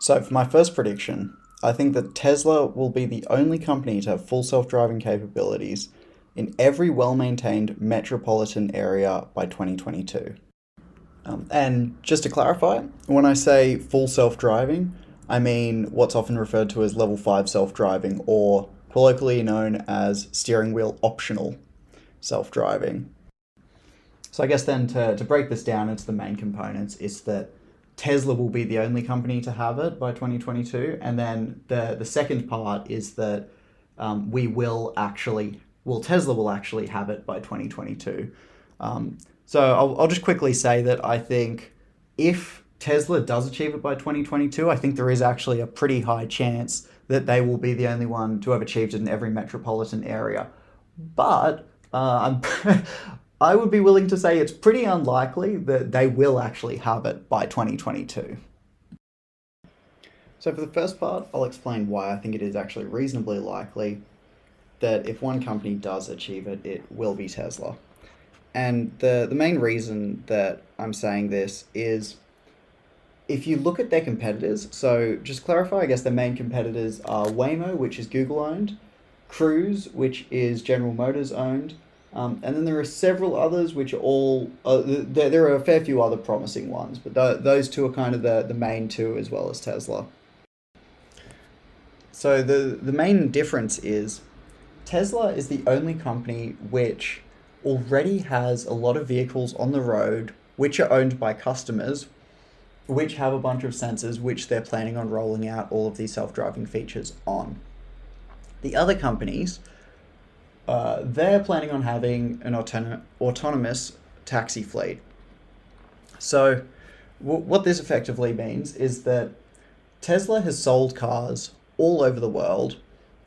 So for my first prediction, I think that Tesla will be the only company to have full self-driving capabilities in every well-maintained metropolitan area by 2022. And just to clarify, when I say full self-driving, I mean what's often referred to as level 5 self-driving, or colloquially known as steering wheel optional self-driving. So I guess then to break this down into the main components is that Tesla will be the only company to have it by 2022. And then the second part is that Tesla will actually have it by 2022. So I'll just quickly say that I think if Tesla does achieve it by 2022, I think there is actually a pretty high chance that they will be the only one to have achieved it in every metropolitan area. But I would be willing to say it's pretty unlikely that they will actually have it by 2022. So for the first part, I'll explain why I think it is actually reasonably likely that if one company does achieve it, it will be Tesla. And the main reason that I'm saying this is if you look at their competitors, so just clarify, I guess the main competitors are Waymo, which is Google owned, Cruise, which is General Motors owned, and then there are several others which are all, there are a fair few other promising ones, but those two are kind of the main two as well as Tesla. So the main difference is Tesla is the only company which already has a lot of vehicles on the road which are owned by customers, which have a bunch of sensors which they're planning on rolling out all of these self-driving features on. The other companies, they're planning on having an autonomous taxi fleet. So what this effectively means is that Tesla has sold cars all over the world,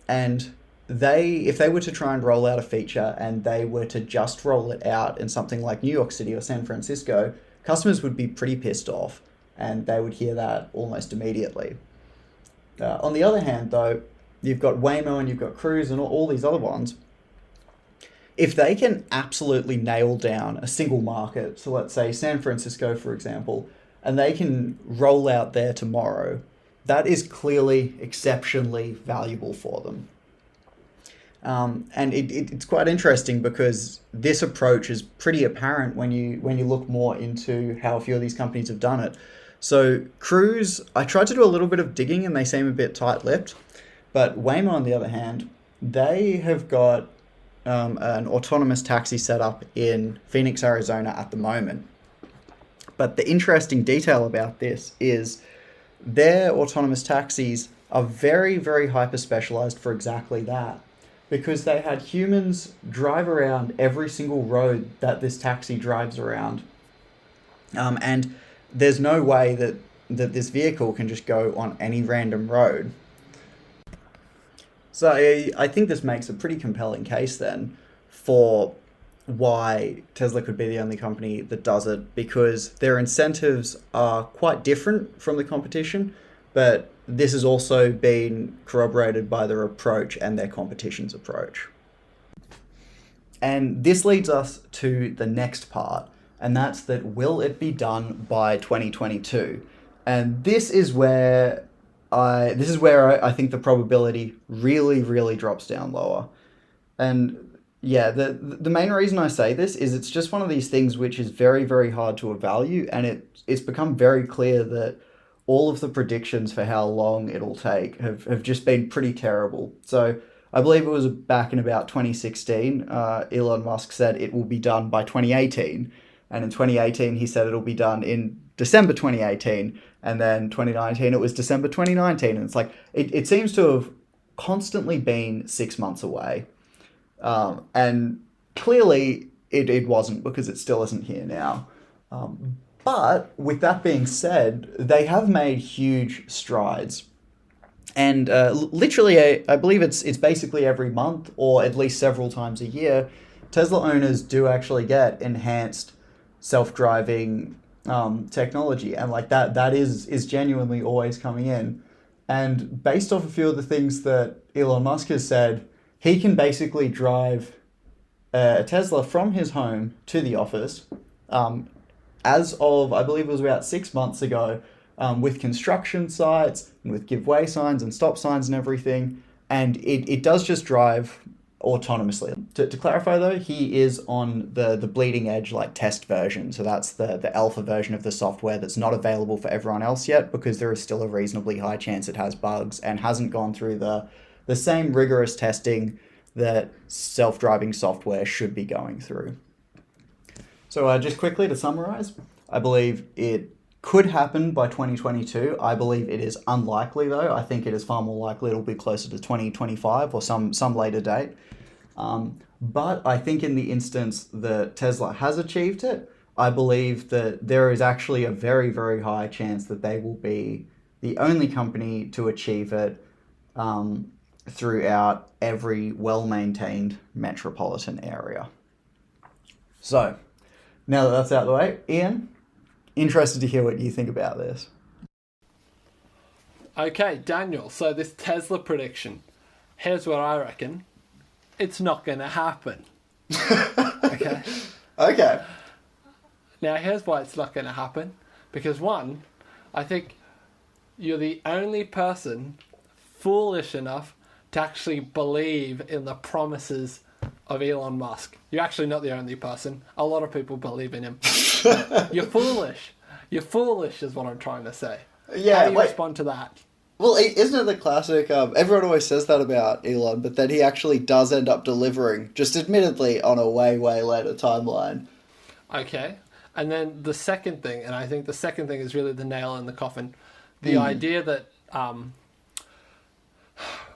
and if they were to try and roll out a feature and they were to just roll it out in something like New York City or San Francisco, customers would be pretty pissed off and they would hear that almost immediately. On the other hand, though, you've got Waymo and you've got Cruise and all these other ones. If they can absolutely nail down a single market, so let's say San Francisco, for example, and they can roll out there tomorrow, that is clearly exceptionally valuable for them. And it's quite interesting because this approach is pretty apparent when you look more into how a few of these companies have done it. So Cruise, I tried to do a little bit of digging and they seem a bit tight-lipped, but Waymo, on the other hand, they have got an autonomous taxi set up in Phoenix, Arizona at the moment. But the interesting detail about this is their autonomous taxis are very, very hyper-specialized for exactly that, because they had humans drive around every single road that this taxi drives around. And there's no way that this vehicle can just go on any random road. So I think this makes a pretty compelling case then for why Tesla could be the only company that does it, because their incentives are quite different from the competition, but this has also been corroborated by their approach and their competition's approach. And this leads us to the next part, and that's that will it be done by 2022? And this is where I think the probability really, really drops down lower. And yeah, the main reason I say this is it's just one of these things which is very, very hard to evaluate, and it's become very clear that all of the predictions for how long it'll take have just been pretty terrible. So I believe it was back in about 2016, Elon Musk said it will be done by 2018. And in 2018, he said it'll be done in December 2018. And then 2019, it was December 2019. And it's like, it seems to have constantly been 6 months away. And clearly it wasn't, because it still isn't here now. But with that being said, they have made huge strides. And literally, I believe it's basically every month, or at least several times a year, Tesla owners do actually get enhanced self-driving technology. And like that is genuinely always coming in. And based off a few of the things that Elon Musk has said, he can basically drive a Tesla from his home to the office. As of, I believe it was about 6 months ago, with construction sites and with give way signs and stop signs and everything. And it does just drive autonomously. To clarify though, he is on the bleeding edge like test version. So that's the alpha version of the software that's not available for everyone else yet, because there is still a reasonably high chance it has bugs and hasn't gone through the same rigorous testing that self-driving software should be going through. So just quickly to summarize, I believe it could happen by 2022. I believe it is unlikely though. I think it is far more likely it'll be closer to 2025 or some later date. But I think in the instance that Tesla has achieved it, I believe that there is actually a very, very high chance that they will be the only company to achieve it throughout every well-maintained metropolitan area. So, now that that's out of the way, Ian, interested to hear what you think about this. Okay, Daniel, so this Tesla prediction, here's what I reckon. It's not going to happen. Okay? Okay. Now, here's why it's not going to happen. Because one, I think you're the only person foolish enough to actually believe in the promises of Elon Musk. You're actually not the only person. A lot of people believe in him. You're foolish. You're foolish is what I'm trying to say. Yeah, how do you respond to that? Well, isn't it the classic, everyone always says that about Elon, but then he actually does end up delivering, just admittedly on a way, way later timeline. Okay. And then the second thing, and I think the second thing is really the nail in the coffin, the idea that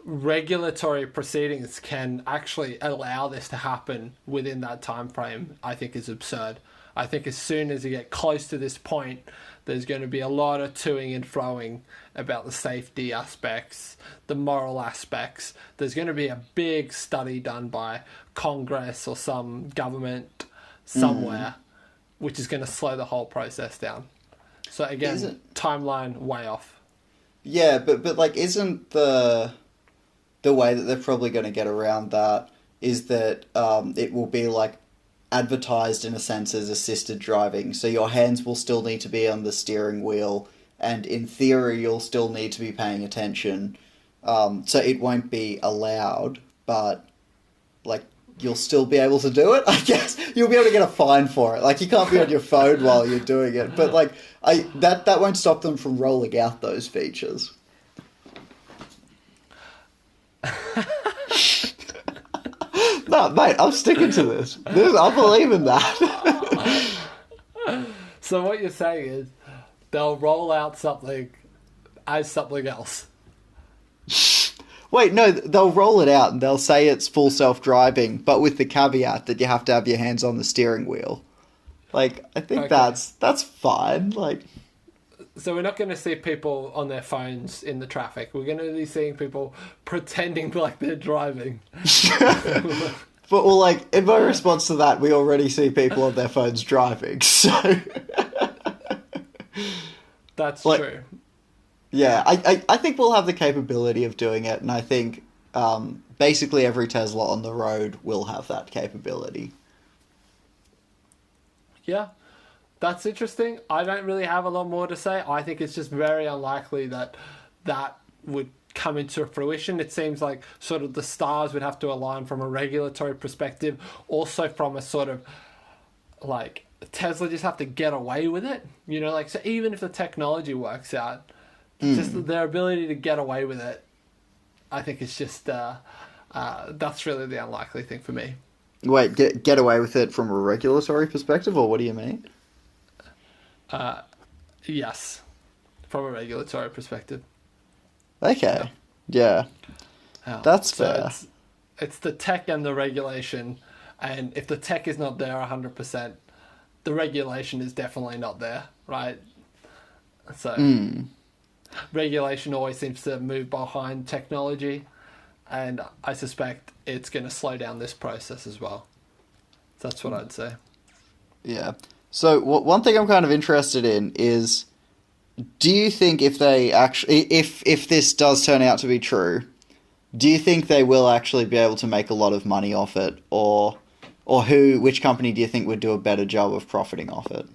regulatory proceedings can actually allow this to happen within that time frame, I think is absurd. I think as soon as you get close to this point, there's going to be a lot of toing and froing about the safety aspects, the moral aspects. There's going to be a big study done by Congress or some government somewhere, which is going to slow the whole process down. So again, timeline way off. Yeah, but like, isn't the way that they're probably going to get around that is that it will be like advertised in a sense as assisted driving. So your hands will still need to be on the steering wheel, and in theory you'll still need to be paying attention. So it won't be allowed, but like you'll still be able to do it, I guess. You'll be able to get a fine for it. Like you can't be on your phone while you're doing it, but like that won't stop them from rolling out those features. No, mate, I'm sticking to this. I believe in that. So what you're saying is they'll roll out something as something else. Wait, no, they'll roll it out and they'll say it's full self-driving, but with the caveat that you have to have your hands on the steering wheel. Like, I think that's fine. Like, so we're not going to see people on their phones in the traffic. We're going to be seeing people pretending like they're driving. But, well, like, in my response to that, we already see people on their phones driving, so... That's true. Yeah, I think we'll have the capability of doing it, and I think basically every Tesla on the road will have that capability. Yeah. That's interesting. I don't really have a lot more to say. I think it's just very unlikely that that would come into fruition. It seems like sort of the stars would have to align from a regulatory perspective, also from a sort of like Tesla just have to get away with it. You know, like, so even if the technology works out, just their ability to get away with it, I think it's just that's really the unlikely thing for me. Wait, get away with it from a regulatory perspective, or what do you mean? Yes, from a regulatory perspective. Okay, yeah. That's fair. It's the tech and the regulation, and if the tech is not there 100%, the regulation is definitely not there, right? So regulation always seems to move behind technology, and I suspect it's going to slow down this process as well. That's what I'd say. Yeah. So one thing I'm kind of interested in is, do you think if they actually, if this does turn out to be true, do you think they will actually be able to make a lot of money off it, or which company do you think would do a better job of profiting off it?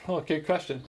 Oh, good question.